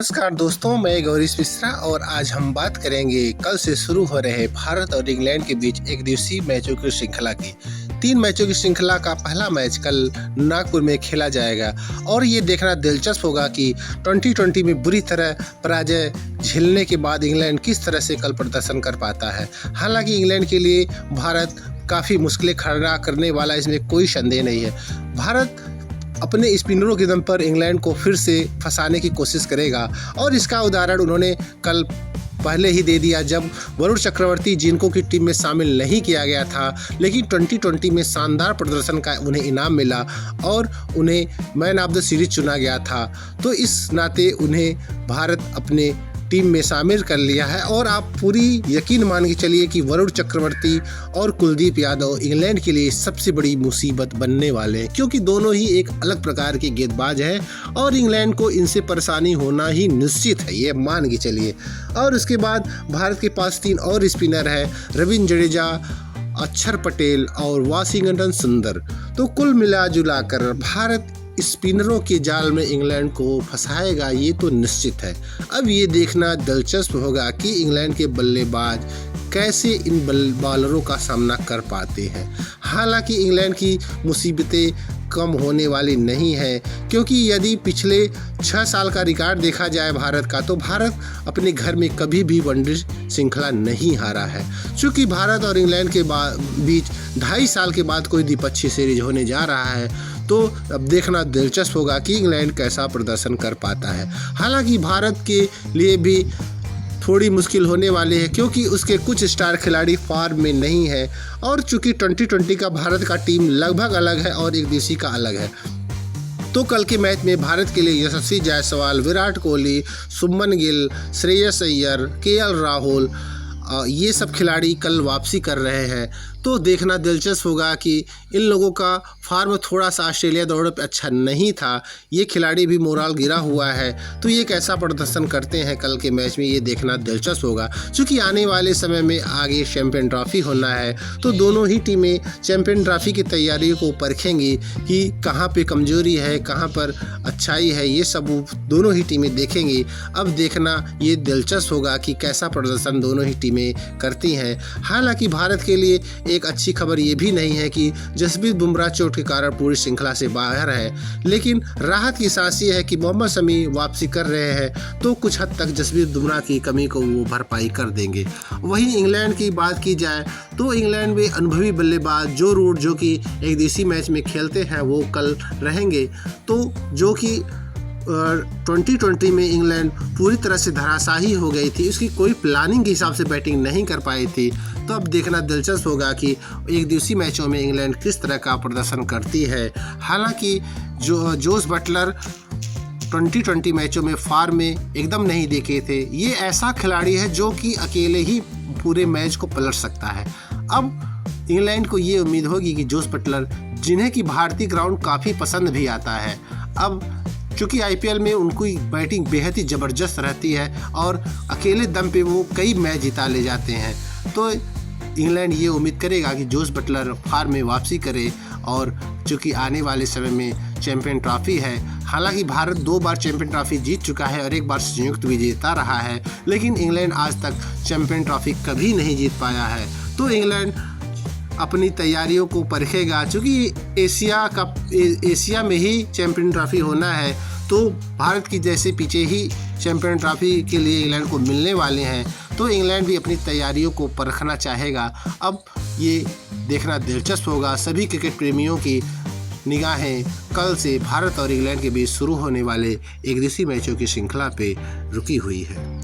नमस्कार दोस्तों, मैं गौरीश मिश्रा और आज हम बात करेंगे कल से शुरू हो रहे भारत और इंग्लैंड के बीच एक दिवसीय मैचों की श्रृंखला की। 3 मैचों की श्रृंखला का पहला मैच कल नागपुर में खेला जाएगा और ये देखना दिलचस्प होगा कि 2020 में बुरी तरह पराजय झेलने के बाद इंग्लैंड किस तरह से कल प्रदर्शन कर पाता है। हालांकि इंग्लैंड के लिए भारत काफ़ी मुश्किलें खड़ा करने वाला, इसमें कोई संदेह नहीं है। भारत अपने स्पिनरों के दम पर इंग्लैंड को फिर से फंसाने की कोशिश करेगा और इसका उदाहरण उन्होंने कल पहले ही दे दिया जब वरुण चक्रवर्ती, जिनको की टीम में शामिल नहीं किया गया था, लेकिन 2020 में शानदार प्रदर्शन का उन्हें इनाम मिला और उन्हें मैन ऑफ द सीरीज चुना गया था। तो इस नाते उन्हें भारत अपने टीम में शामिल कर लिया है और आप पूरी यकीन मान के चलिए कि वरुण चक्रवर्ती और कुलदीप यादव इंग्लैंड के लिए सबसे बड़ी मुसीबत बनने वाले हैं, क्योंकि दोनों ही एक अलग प्रकार के गेंदबाज हैं और इंग्लैंड को इनसे परेशानी होना ही निश्चित है, ये मान के चलिए। और उसके बाद भारत के पास 3 और स्पिनर हैं, रविंद्र जडेजा, अक्षर पटेल और वाशिंगटन सुंदर। तो कुल मिला जुला कर भारत स्पिनरों के जाल में इंग्लैंड को फंसाएगा, ये तो निश्चित है। अब ये देखना दिलचस्प होगा कि इंग्लैंड के बल्लेबाज कैसे इन बॉलरों का सामना कर पाते हैं। हालांकि इंग्लैंड की मुसीबतें कम होने वाली नहीं है, क्योंकि यदि पिछले 6 साल का रिकॉर्ड देखा जाए भारत का, तो भारत अपने घर में कभी भी वनडे श्रृंखला नहीं हारा है। चूँकि भारत और इंग्लैंड के बीच 2.5 साल के बाद कोई द्विपक्षीय सीरीज होने जा रहा है, तो अब देखना दिलचस्प होगा कि इंग्लैंड कैसा प्रदर्शन कर पाता है। हालांकि भारत के लिए भी थोड़ी मुश्किल होने वाली है, क्योंकि उसके कुछ स्टार खिलाड़ी फॉर्म में नहीं है और चूंकि 2020 का भारत का टीम लगभग अलग है और एक देशी का अलग है। तो कल के मैच में भारत के लिए यशस्वी जायसवाल, विराट कोहली, शुभमन गिल, श्रेयस अय्यर, केएल राहुल, ये सब खिलाड़ी कल वापसी कर रहे हैं। तो देखना दिलचस्प होगा कि इन लोगों का फॉर्म थोड़ा सा ऑस्ट्रेलिया दौरे पे अच्छा नहीं था, ये खिलाड़ी भी मोराल गिरा हुआ है, तो ये कैसा प्रदर्शन करते हैं कल के मैच में, ये देखना दिलचस्प होगा। क्योंकि आने वाले समय में आगे चैंपियन ट्रॉफी होना है, तो दोनों ही टीमें चैंपियन ट्रॉफी की तैयारियों को परखेंगी कि कहाँ पे कमजोरी है, कहाँ पर अच्छाई है, ये सब दोनों ही टीमें देखेंगी। अब देखना ये दिलचस्प होगा कि कैसा प्रदर्शन दोनों ही टीमें करती हैं। हालांकि भारत के लिए एक अच्छी खबर ये भी नहीं है कि जसप्रीत बुमराह चोट के कारण पूरी श्रृंखला से बाहर है, लेकिन राहत की सांस ये है कि मोहम्मद शमी वापसी कर रहे हैं, तो कुछ हद तक जसप्रीत बुमराह की कमी को वो भरपाई कर देंगे। वहीं इंग्लैंड की बात की जाए तो इंग्लैंड में अनुभवी बल्लेबाज जो रूट, जो कि एक देशी मैच में खेलते हैं, वो कल रहेंगे। तो जो कि 2020 में इंग्लैंड पूरी तरह से धराशायी हो गई थी, उसकी कोई प्लानिंग के हिसाब से बैटिंग नहीं कर पाई थी। तो अब देखना दिलचस्प होगा कि एक दिवसीय मैचों में इंग्लैंड किस तरह का प्रदर्शन करती है। हालांकि जोस बटलर 2020 मैचों में फॉर्म में एकदम नहीं देखे थे, ये ऐसा खिलाड़ी है जो कि अकेले ही पूरे मैच को पलट सकता है। अब इंग्लैंड को ये उम्मीद होगी कि जोस बटलर, जिन्हें कि भारतीय ग्राउंड काफ़ी पसंद भी आता है, अब चूँकि आईपीएल में उनकी बैटिंग बेहद ही ज़बरदस्त रहती है और अकेले दम पे वो कई मैच जिता ले जाते हैं, तो इंग्लैंड ये उम्मीद करेगा कि जोस बटलर फॉर्म में वापसी करे। और चूँकि आने वाले समय में चैंपियन ट्रॉफी है, हालांकि भारत 2 बार चैंपियन ट्रॉफी जीत चुका है और 1 बार संयुक्त विजेता रहा है, लेकिन इंग्लैंड आज तक चैंपियन ट्रॉफी कभी नहीं जीत पाया है। तो इंग्लैंड अपनी तैयारियों को परखेगा, चूँकि एशिया में ही चैंपियन ट्रॉफी होना है, तो भारत की जैसे पीछे ही चैंपियन ट्रॉफी के लिए इंग्लैंड को मिलने वाले हैं, तो इंग्लैंड भी अपनी तैयारियों को परखना चाहेगा। अब ये देखना दिलचस्प होगा। सभी क्रिकेट प्रेमियों की निगाहें कल से भारत और इंग्लैंड के बीच शुरू होने वाले एक दिवसीय मैचों की श्रृंखला पे रुकी हुई है।